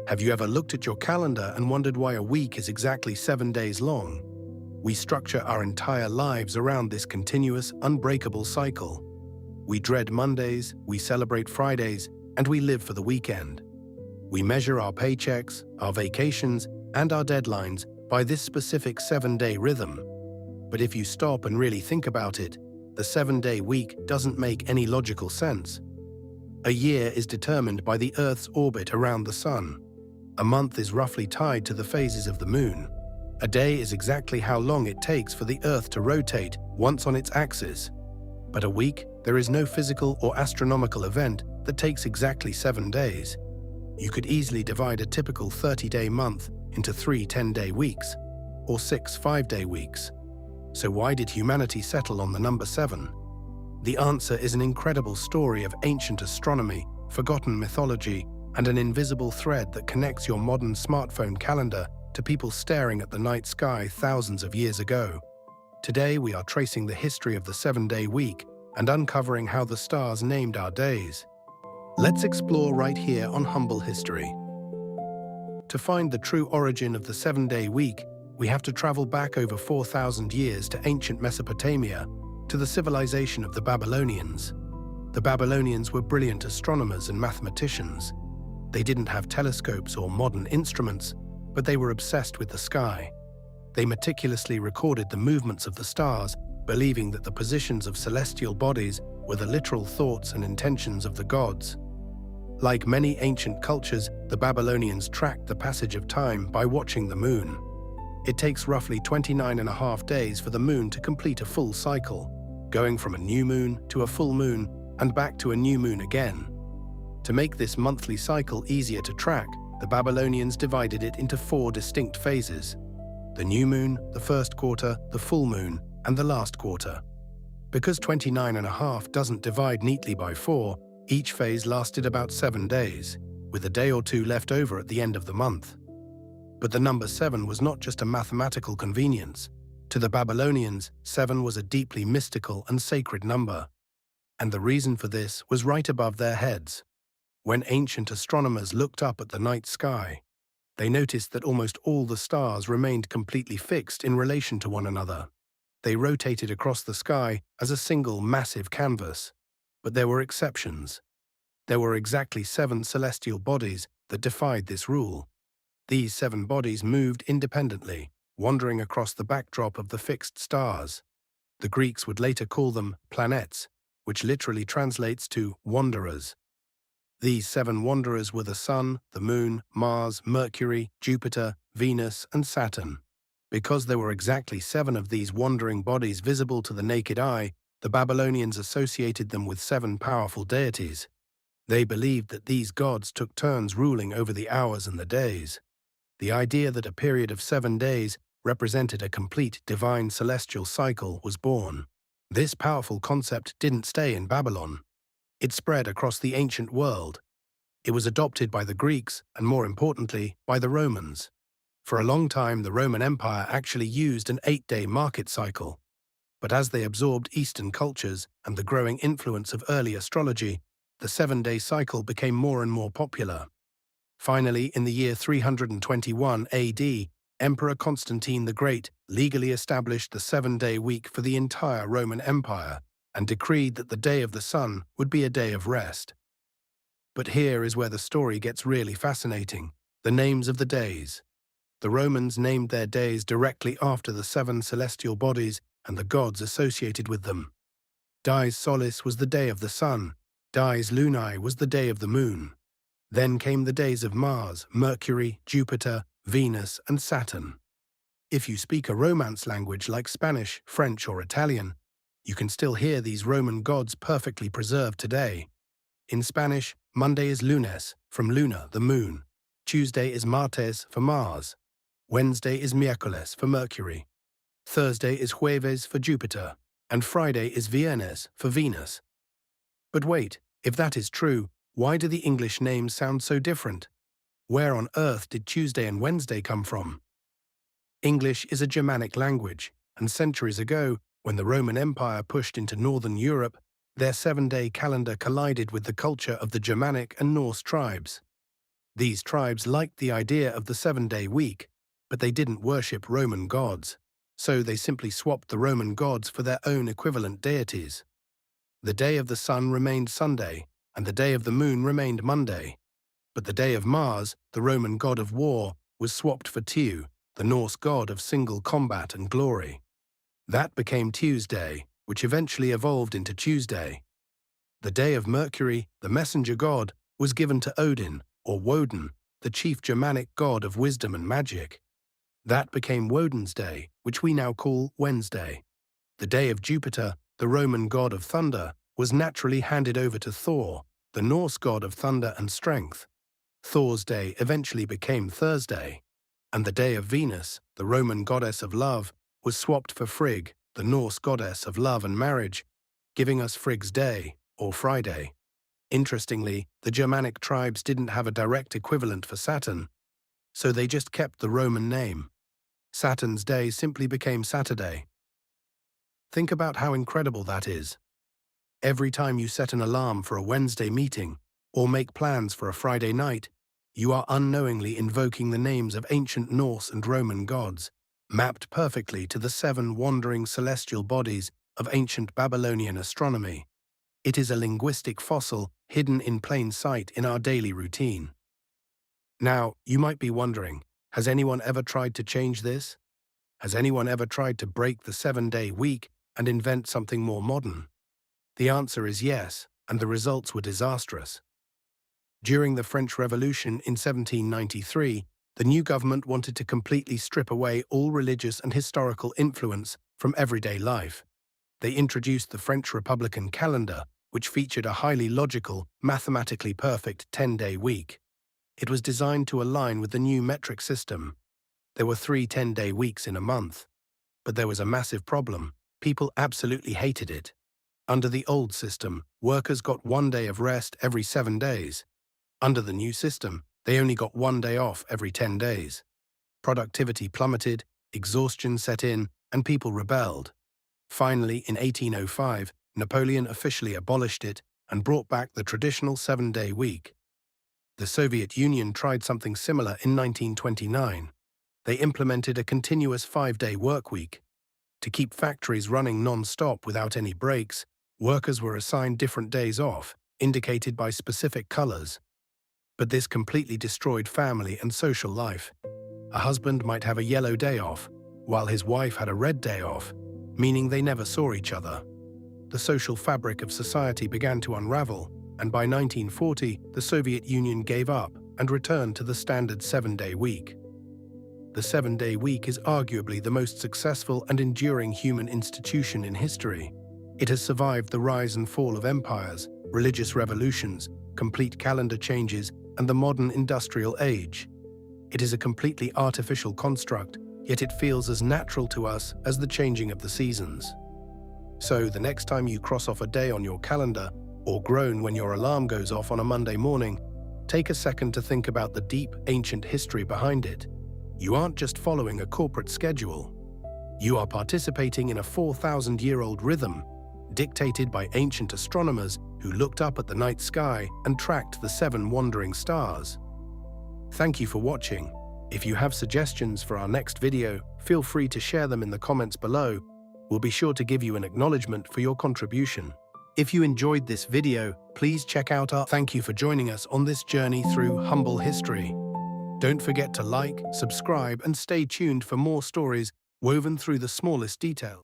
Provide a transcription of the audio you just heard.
Have you ever looked at your calendar and wondered why a week is exactly 7 days long? We structure our entire lives around this continuous, unbreakable cycle. We dread Mondays, we celebrate Fridays, and we live for the weekend. We measure our paychecks, our vacations, and our deadlines by this specific 7-day rhythm. But if you stop and really think about it, the 7-day week doesn't make any logical sense. A year is determined by the Earth's orbit around the Sun. A month is roughly tied to the phases of the Moon. A day is exactly how long it takes for the Earth to rotate once on its axis. But a week, there is no physical or astronomical event that takes exactly 7 days. You could easily divide a typical 30-day month into 3 10-day weeks, or 6 5-day weeks. So why did humanity settle on the number 7? The answer is an incredible story of ancient astronomy, forgotten mythology, and an invisible thread that connects your modern smartphone calendar to people staring at the night sky thousands of years ago. Today we are tracing the history of the 7-day week and uncovering how the stars named our days. Let's explore right here on Humble History. To find the true origin of the 7-day week, we have to travel back over 4,000 years to ancient Mesopotamia, to the civilization of the Babylonians. The Babylonians were brilliant astronomers and mathematicians. They didn't have telescopes or modern instruments, but they were obsessed with the sky. They meticulously recorded the movements of the stars, believing that the positions of celestial bodies were the literal thoughts and intentions of the gods. Like many ancient cultures, the Babylonians tracked the passage of time by watching the moon. It takes roughly 29.5 days for the moon to complete a full cycle, going from a new moon to a full moon and back to a new moon again. To make this monthly cycle easier to track, the Babylonians divided it into 4 distinct phases: the new moon, the first quarter, the full moon, and the last quarter. Because 29.5 doesn't divide neatly by 4, each phase lasted about 7 days, with a day or two left over at the end of the month. But the number 7 was not just a mathematical convenience. To the Babylonians, 7 was a deeply mystical and sacred number. And the reason for this was right above their heads. When ancient astronomers looked up at the night sky, they noticed that almost all the stars remained completely fixed in relation to one another. They rotated across the sky as a single massive canvas. But there were exceptions. There were exactly 7 celestial bodies that defied this rule. These 7 bodies moved independently, wandering across the backdrop of the fixed stars. The Greeks would later call them planets, which literally translates to wanderers. These 7 wanderers were the Sun, the Moon, Mars, Mercury, Jupiter, Venus, and Saturn. Because there were exactly 7 of these wandering bodies visible to the naked eye, the Babylonians associated them with 7 powerful deities. They believed that these gods took turns ruling over the hours and the days. The idea that a period of 7 days represented a complete divine celestial cycle was born. This powerful concept didn't stay in Babylon. It spread across the ancient world. It was adopted by the Greeks and, more importantly, by the Romans. For a long time, the Roman Empire actually used an 8-day market cycle. But as they absorbed Eastern cultures and the growing influence of early astrology, the 7-day cycle became more and more popular. Finally, in the year 321 AD, Emperor Constantine the Great legally established the 7-day week for the entire Roman Empire and decreed that the day of the sun would be a day of rest. But here is where the story gets really fascinating: the names of the days. The Romans named their days directly after the 7 celestial bodies and the gods associated with them. Dies Solis was the day of the sun. Dies Lunae was the day of the moon. Then came the days of Mars, Mercury, Jupiter, Venus, and Saturn. If you speak a Romance language like Spanish, French, or Italian, you can still hear these Roman gods perfectly preserved today. In Spanish, Monday is lunes, from luna, the moon. Tuesday is martes, for Mars. Wednesday is miércoles, for Mercury. Thursday is jueves, for Jupiter. And Friday is viernes, for Venus. But wait, if that is true, why do the English names sound so different? Where on earth did Tuesday and Wednesday come from? English is a Germanic language, and centuries ago, when the Roman Empire pushed into northern Europe, their 7-day calendar collided with the culture of the Germanic and Norse tribes. These tribes liked the idea of the 7-day week, but they didn't worship Roman gods, so they simply swapped the Roman gods for their own equivalent deities. The day of the sun remained Sunday, and the day of the moon remained Monday. But the day of Mars, the Roman god of war, was swapped for Tu, the Norse god of single combat and glory. That became Tuesday, which eventually evolved into Tuesday. The day of Mercury, the messenger god, was given to Odin, or Woden, the chief Germanic god of wisdom and magic. That became Woden's Day, which we now call Wednesday. The day of Jupiter, the Roman god of thunder, was naturally handed over to Thor, the Norse god of thunder and strength. Thor's day eventually became Thursday, and the day of Venus, the Roman goddess of love, was swapped for Frigg, the Norse goddess of love and marriage, giving us Frigg's Day, or Friday. Interestingly, the Germanic tribes didn't have a direct equivalent for Saturn, so they just kept the Roman name. Saturn's day simply became Saturday. Think about how incredible that is. Every time you set an alarm for a Wednesday meeting, or make plans for a Friday night, you are unknowingly invoking the names of ancient Norse and Roman gods, mapped perfectly to the 7 wandering celestial bodies of ancient Babylonian astronomy. It is a linguistic fossil hidden in plain sight in our daily routine. Now, you might be wondering, has anyone ever tried to change this? Has anyone ever tried to break the 7-day week and invent something more modern? The answer is yes, and the results were disastrous. During the French Revolution in 1793, the new government wanted to completely strip away all religious and historical influence from everyday life. They introduced the French Republican calendar, which featured a highly logical, mathematically perfect 10-day week. It was designed to align with the new metric system. There were 3 10-day weeks in a month. But there was a massive problem. People absolutely hated it. Under the old system, workers got 1 day of rest every 7 days. Under the new system, they only got 1 day off every 10 days. Productivity plummeted, exhaustion set in, and people rebelled. Finally, in 1805, Napoleon officially abolished it and brought back the traditional 7-day week. The Soviet Union tried something similar in 1929. They implemented a continuous 5-day workweek. To keep factories running non-stop without any breaks, workers were assigned different days off, indicated by specific colors. But this completely destroyed family and social life. A husband might have a yellow day off, while his wife had a red day off, meaning they never saw each other. The social fabric of society began to unravel, and by 1940, the Soviet Union gave up and returned to the standard 7-day week. The 7-day week is arguably the most successful and enduring human institution in history. It has survived the rise and fall of empires, religious revolutions, complete calendar changes, and the modern industrial age. It is a completely artificial construct, yet it feels as natural to us as the changing of the seasons. So, the next time you cross off a day on your calendar, or groan when your alarm goes off on a Monday morning, take a second to think about the deep, ancient history behind it. You aren't just following a corporate schedule. You are participating in a 4,000-year-old rhythm, dictated by ancient astronomers who looked up at the night sky and tracked the 7 wandering stars. Thank you for watching. If you have suggestions for our next video, feel free to share them in the comments below. We'll be sure to give you an acknowledgement for your contribution. If you enjoyed this video, please check out our Thank you for joining us on this journey through humble history. Don't forget to like, subscribe, and stay tuned for more stories woven through the smallest details.